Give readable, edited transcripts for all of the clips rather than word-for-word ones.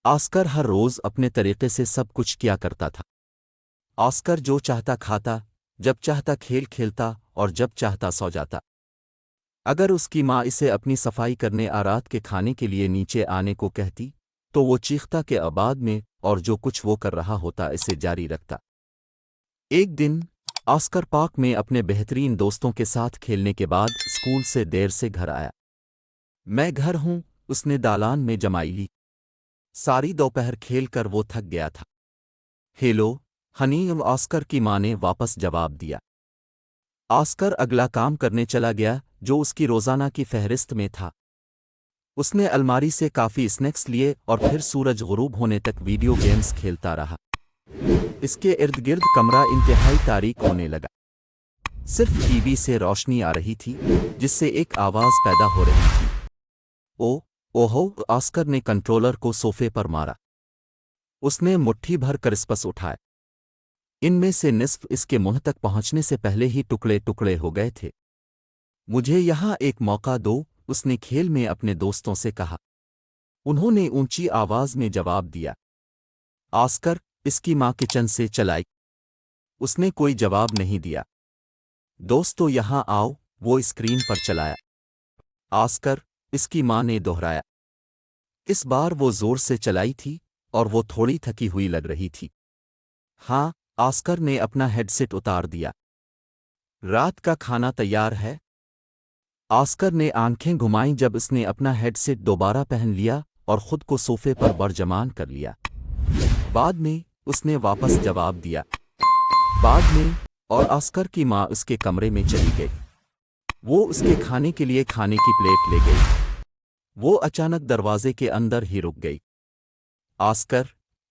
Oscar ہر روز اپنے طریقے سے سب کچھ کیا کرتا تھا۔ آسکر جو چاہتا کھاتا، جب چاہتا کھیل کھیلتا اور جب چاہتا سو جاتا۔ اگر اس کی ماں اسے اپنی صفائی کرنے رات کے کھانے کے لیے نیچے آنے کو کہتی تو وہ چیختا کہ آباد میں اور جو کچھ وہ کر رہا ہوتا اسے جاری رکھتا۔ ایک دن آسکر پارک میں اپنے بہترین دوستوں کے ساتھ کھیلنے کے بعد اسکول سے دیر سے گھر آیا۔ میں گھر ہوں، اس نے دالان میں جمائی لی۔ ساری دوپہر کھیل کر وہ تھک گیا تھا۔ ہیلو ہنی، آسکر کی ماں نے واپس جواب دیا۔ آسکر اگلا کام کرنے چلا گیا جو اس کی روزانہ کی فہرست میں تھا۔ اس نے الماری سے کافی اسنیکس لیے اور پھر سورج غروب ہونے تک ویڈیو گیمز کھیلتا رہا۔ اس کے ارد گرد کمرہ انتہائی تاریک ہونے لگا۔ صرف ٹی وی سے روشنی آ رہی تھی جس سے ایک آواز پیدا ہو رہی تھی۔ اوہو، آسکر نے کنٹرولر کو صوفے پر مارا۔ اس نے مٹھی بھر کرسپس اٹھائے۔ ان میں سے نصف اس کے منہ تک پہنچنے سے پہلے ہی ٹکڑے ٹکڑے ہو گئے تھے۔ مجھے یہاں ایک موقع دو، اس نے کھیل میں اپنے دوستوں سے کہا۔ انہوں نے اونچی آواز میں جواب دیا۔ آسکر اس کی ماں کچن سے چلائی۔ اس نے کوئی جواب نہیں دیا۔ دوستو یہاں آؤ، وہ اسکرین پر چلایا۔ آسکر اس کی ماں نے دہرایا۔ اس بار وہ زور سے چلائی تھی اور وہ تھوڑی تھکی ہوئی لگ رہی تھی۔ ہاں، آسکر نے اپنا ہیڈ سیٹ اتار دیا۔ رات کا کھانا تیار ہے؟ آسکر نے آنکھیں گھمائیں جب اس نے اپنا ہیڈ سیٹ دوبارہ پہن لیا اور خود کو صوفے پر برجمان کر لیا۔ بعد میں اس نے واپس جواب دیا۔ بعد میں، اور آسکر کی ماں اس کے کمرے میں چلی گئی۔ وہ اس کے کھانے کے لیے کھانے کی پلیٹ لے گئی۔ وہ اچانک دروازے کے اندر ہی رک گئی۔ آسکر،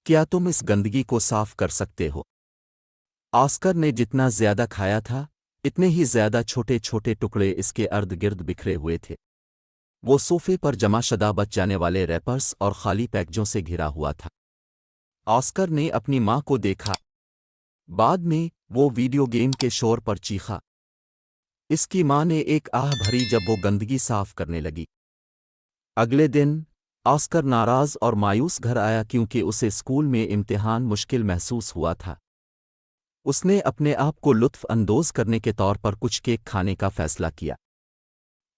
کیا تم اس گندگی کو صاف کر سکتے ہو؟ آسکر نے جتنا زیادہ کھایا تھا اتنے ہی زیادہ چھوٹے چھوٹے ٹکڑے اس کے ارد گرد بکھرے ہوئے تھے۔ وہ صوفے پر جمع شدہ بچ جانے والے ریپرز اور خالی پیکجوں سے گھرا ہوا تھا۔ آسکر نے اپنی ماں کو دیکھا۔ بعد میں وہ ویڈیو گیم کے شور پر چیخا۔ اس کی ماں نے ایک آہ بھری جب وہ گندگی صاف کرنے لگی۔ اگلے دن آسکر ناراض اور مایوس گھر آیا کیونکہ اسے اسکول میں امتحان مشکل محسوس ہوا تھا۔ اس نے اپنے آپ کو لطف اندوز کرنے کے طور پر کچھ کیک کھانے کا فیصلہ کیا۔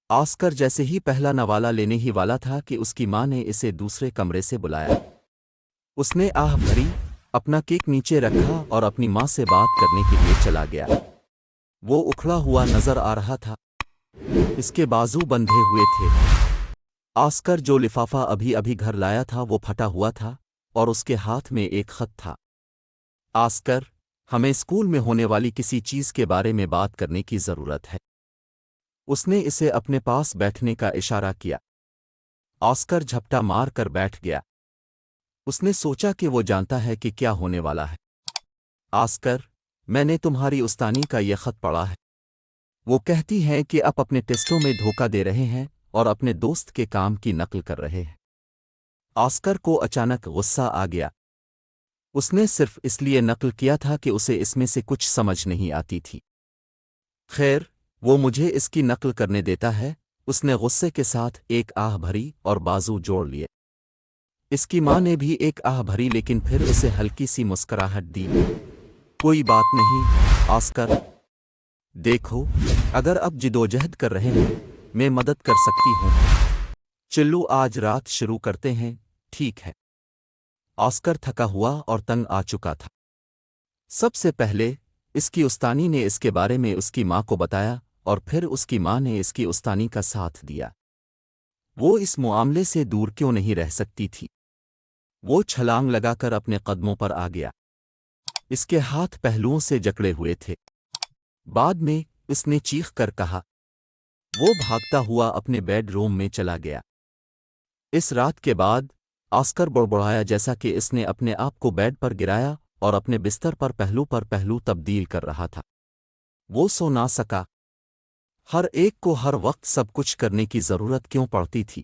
آسکر جیسے ہی پہلا نوالا لینے ہی والا تھا کہ اس کی ماں نے اسے دوسرے کمرے سے بلایا۔ اس نے آہ بھری، اپنا کیک نیچے رکھا اور اپنی ماں سے بات کرنے کے لیے چلا گیا۔ وہ اکھڑا ہوا نظر آ رہا تھا۔ اس کے بازو بندھے ہوئے تھے۔ آسکر جو لفافہ ابھی ابھی گھر لایا تھا وہ پھٹا ہوا تھا اور اس کے ہاتھ میں ایک خط تھا۔ آسکر، ہمیں اسکول میں ہونے والی کسی چیز کے بارے میں بات کرنے کی ضرورت ہے۔ اس نے اسے اپنے پاس بیٹھنے کا اشارہ کیا۔ آسکر جھپٹا مار کر بیٹھ گیا۔ اس نے سوچا کہ وہ جانتا ہے کہ کیا ہونے والا ہے۔ آسکر، میں نے تمہاری استانی کا یہ خط پڑھا ہے۔ وہ کہتی ہیں کہ آپ اپنے ٹیسٹوں میں دھوکہ دے رہے ہیں اور اپنے دوست کے کام کی نقل کر رہے ہیں۔ آسکر کو اچانک غصہ آ گیا۔ اس نے صرف اس لیے نقل کیا تھا کہ اسے اس میں سے کچھ سمجھ نہیں آتی تھی۔ خیر، وہ مجھے اس کی نقل کرنے دیتا ہے، اس نے غصے کے ساتھ ایک آہ بھری اور بازو جوڑ لیے۔ اس کی ماں نے بھی ایک آہ بھری لیکن پھر اسے ہلکی سی مسکراہٹ دی۔ کوئی بات نہیں، آسکر۔ دیکھو، اگر اب جدوجہد کر رہے ہیں، میں مدد کر سکتی ہوں۔ چلو آج رات شروع کرتے ہیں، ٹھیک ہے؟ آسکر تھکا ہوا اور تنگ آ چکا تھا۔ سب سے پہلے اس کی استانی نے اس کے بارے میں اس کی ماں کو بتایا اور پھر اس کی ماں نے اس کی استانی کا ساتھ دیا۔ وہ اس معاملے سے دور کیوں نہیں رہ سکتی تھی؟ وہ چھلانگ لگا کر اپنے قدموں پر آ گیا۔ اس کے ہاتھ پہلوؤں سے جکڑے ہوئے تھے۔ بعد میں اس نے چیخ کر کہا۔ وہ بھاگتا ہوا اپنے بیڈ روم میں چلا گیا۔ اس رات کے بعد آسکر بڑبڑایا جیسا کہ اس نے اپنے آپ کو بیڈ پر گرایا اور اپنے بستر پر پہلو تبدیل کر رہا تھا۔ وہ سو نہ سکا۔ ہر ایک کو ہر وقت سب کچھ کرنے کی ضرورت کیوں پڑتی تھی؟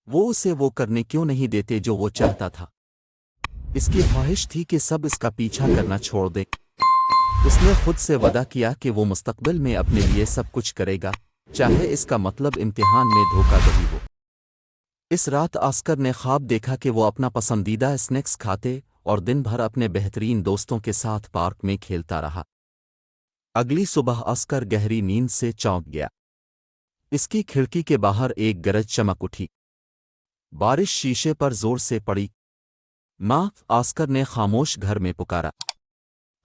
وہ اسے وہ کرنے کیوں نہیں دیتے جو وہ چاہتا تھا؟ اس کی خواہش تھی کہ سب اس کا پیچھا کرنا چھوڑ دیں۔ اس نے خود سے وعدہ کیا کہ وہ مستقبل میں اپنے لیے سب کچھ کرے گا، چاہے اس کا مطلب امتحان میں دھوکہ دہی ہو۔ اس رات آسکر نے خواب دیکھا کہ وہ اپنا پسندیدہ اسنیکس کھاتے اور دن بھر اپنے بہترین دوستوں کے ساتھ پارک میں کھیلتا رہا۔ اگلی صبح آسکر گہری نیند سے چونک گیا۔ اس کی کھڑکی کے باہر ایک گرج چمک اٹھی۔ بارش شیشے پر زور سے پڑی۔ ماں، آسکر نے خاموش گھر میں پکارا۔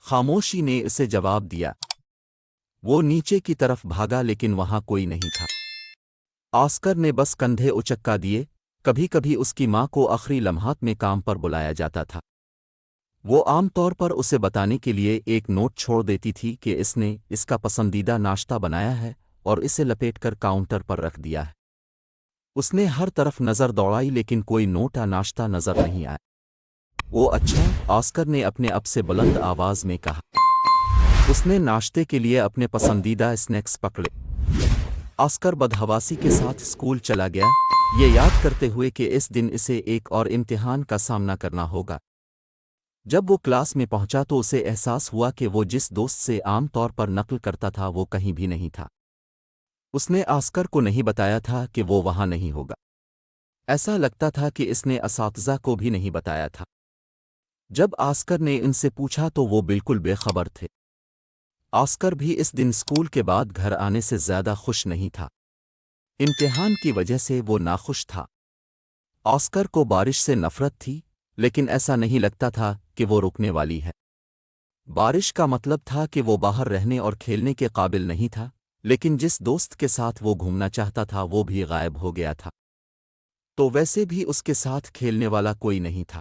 خاموشی نے اسے جواب دیا۔ وہ نیچے کی طرف بھاگا لیکن وہاں کوئی نہیں تھا۔ آسکر نے بس کندھے اچکا دیے۔ کبھی کبھی اس کی ماں کو آخری لمحات میں کام پر بلایا جاتا تھا۔ وہ عام طور پر اسے بتانے کے لیے ایک نوٹ چھوڑ دیتی تھی کہ اس نے اس کا پسندیدہ ناشتہ بنایا ہے اور اسے لپیٹ کر کاؤنٹر پر رکھ دیا ہے۔ اس نے ہر طرف نظر دوڑائی لیکن کوئی نوٹ یا ناشتہ نظر نہیں آیا۔ وہ اچھا، آسکر نے اپنے اب سے بلند آواز میں کہا۔ اس نے ناشتے کے لیے اپنے پسندیدہ اسنیکس پکڑے۔ آسکر بدحواسی کے ساتھ اسکول چلا گیا، یہ یاد کرتے ہوئے کہ اس دن اسے ایک اور امتحان کا سامنا کرنا ہوگا۔ جب وہ کلاس میں پہنچا تو اسے احساس ہوا کہ وہ جس دوست سے عام طور پر نقل کرتا تھا وہ کہیں بھی نہیں تھا۔ اس نے آسکر کو نہیں بتایا تھا کہ وہ وہاں نہیں ہوگا۔ ایسا لگتا تھا کہ اس نے اساتذہ کو بھی نہیں بتایا تھا۔ جب آسکر نے ان سے پوچھا تو وہ بالکل بے خبر تھے۔ آسکر بھی اس دن اسکول کے بعد گھر آنے سے زیادہ خوش نہیں تھا۔ امتحان کی وجہ سے وہ ناخوش تھا۔ آسکر کو بارش سے نفرت تھی، لیکن ایسا نہیں لگتا تھا کہ وہ رکنے والی ہے۔ بارش کا مطلب تھا کہ وہ باہر رہنے اور کھیلنے کے قابل نہیں تھا، لیکن جس دوست کے ساتھ وہ گھومنا چاہتا تھا وہ بھی غائب ہو گیا تھا، تو ویسے بھی اس کے ساتھ کھیلنے والا کوئی نہیں تھا۔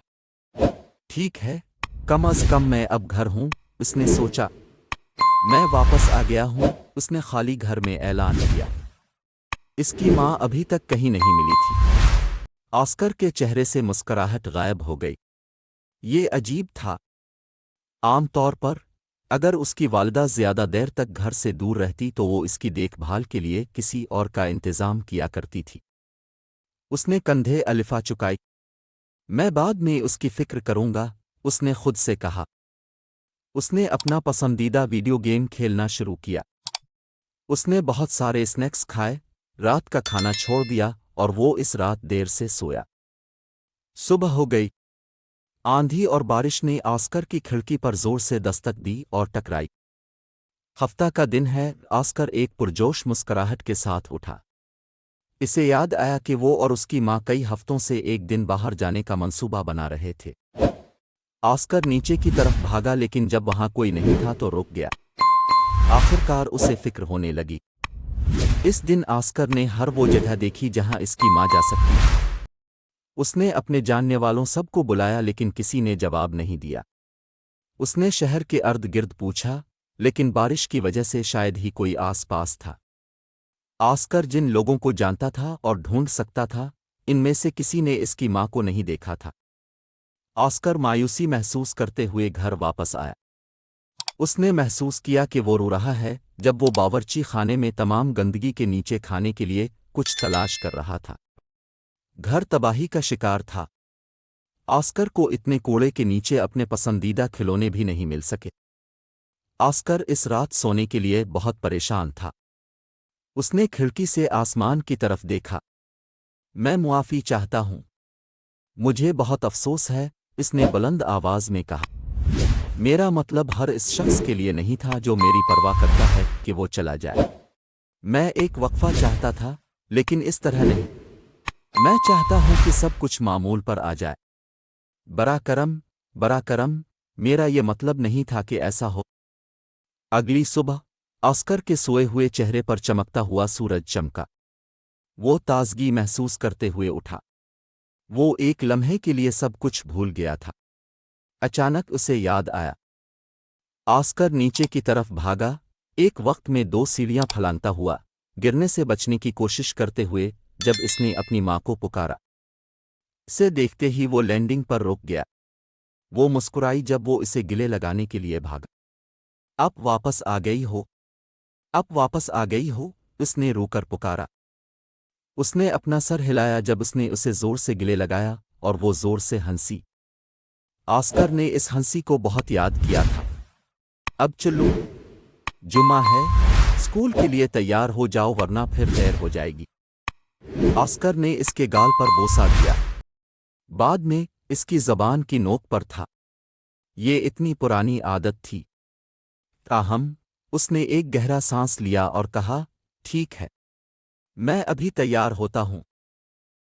ٹھیک ہے، کم از کم میں اب گھر ہوں، اس نے سوچا۔ میں واپس آ گیا ہوں، اس نے خالی گھر میں اعلان کیا۔ اس کی ماں ابھی تک کہیں نہیں ملی تھی۔ آسکر کے چہرے سے مسکراہٹ غائب ہو گئی۔ یہ عجیب تھا۔ عام طور پر اگر اس کی والدہ زیادہ دیر تک گھر سے دور رہتی تو وہ اس کی دیکھ بھال کے لیے کسی اور کا انتظام کیا کرتی تھی۔ اس نے کندھے الفا چکائی۔ میں بعد میں اس کی فکر کروں گا، اس نے خود سے کہا۔ اس نے اپنا پسندیدہ ویڈیو گیم کھیلنا شروع کیا۔ اس نے بہت سارے اسنیکس کھائے، رات کا کھانا چھوڑ دیا اور وہ اس رات دیر سے سویا۔ صبح ہو گئی۔ آندھی اور بارش نے آسکر کی کھڑکی پر زور سے دستک دی اور ٹکرائی۔ ہفتہ کا دن ہے، آسکر ایک پرجوش مسکراہٹ کے ساتھ اٹھا۔ اسے یاد آیا کہ وہ اور اس کی ماں کئی ہفتوں سے ایک دن باہر جانے کا منصوبہ بنا رہے تھے۔ آسکر نیچے کی طرف بھاگا لیکن جب وہاں کوئی نہیں تھا تو رک گیا۔ آخرکار اسے فکر ہونے لگی۔ اس دن آسکر نے ہر وہ جگہ دیکھی جہاں اس کی ماں جا سکتی تھی۔ اس نے اپنے جاننے والوں سب کو بلایا لیکن کسی نے جواب نہیں دیا۔ اس نے شہر کے ارد گرد پوچھا، لیکن بارش کی وجہ سے شاید ہی کوئی آس پاس تھا۔ آسکر جن لوگوں کو جانتا تھا اور ڈھونڈ سکتا تھا، ان میں سے کسی نے اس کی ماں کو نہیں دیکھا تھا۔ آسکر مایوسی محسوس کرتے ہوئے گھر واپس آیا۔ اس نے محسوس کیا کہ وہ رو رہا ہے جب وہ باورچی خانے میں تمام گندگی کے نیچے کھانے کے لیے کچھ تلاش کر رہا تھا۔ گھر تباہی کا شکار تھا۔ آسکر کو اتنے کوڑے کے نیچے اپنے پسندیدہ کھلونے بھی نہیں مل سکے۔ آسکر اس رات سونے کے لیے بہت پریشان تھا۔ اس نے کھڑکی سے آسمان کی طرف دیکھا۔ میں معافی چاہتا ہوں۔ مجھے بہت افسوس ہے، اس نے بلند آواز میں کہا۔ میرا مطلب ہر اس شخص کے لیے نہیں تھا جو میری پرواہ کرتا ہے کہ وہ چلا جائے۔ میں ایک وقفہ چاہتا تھا، لیکن اس طرح نہیں۔ میں چاہتا ہوں کہ سب کچھ معمول پر آ جائے۔ برا کرم، میرا یہ مطلب نہیں تھا کہ ایسا ہو۔ اگلی صبح آسکر کے سوئے ہوئے چہرے پر چمکتا ہوا سورج چمکا۔ وہ تازگی محسوس کرتے ہوئے اٹھا۔ وہ ایک لمحے کے لیے سب کچھ بھول گیا تھا۔ اچانک اسے یاد آیا۔ آسکر نیچے کی طرف بھاگا، ایک وقت میں 2 سیڑھیاں پھلانتا ہوا، گرنے سے بچنے کی کوشش کرتے ہوئے جب اس نے اپنی ماں کو پکارا۔ اسے دیکھتے ہی وہ لینڈنگ پر رک گیا۔ وہ مسکرائی جب وہ اسے گلے لگانے کے لیے بھاگا۔ اب واپس آ گئی ہو، اس نے رو کر پکارا۔ اس نے اپنا سر ہلایا جب اس نے اسے زور سے گلے لگایا اور وہ زور سے ہنسی۔ آسکر نے اس ہنسی کو بہت یاد کیا تھا۔ اب چلو، جمعہ ہے، اسکول کے لیے تیار ہو جاؤ ورنہ پھر دیر ہو جائے گی۔ آسکر نے اس کے گال پر بوسہ دیا، بعد میں اس کی زبان کی نوک پر تھا۔ یہ اتنی پرانی عادت تھی۔ تاہم اس نے ایک گہرا سانس لیا اور کہا، ٹھیک ہے، میں ابھی تیار ہوتا ہوں۔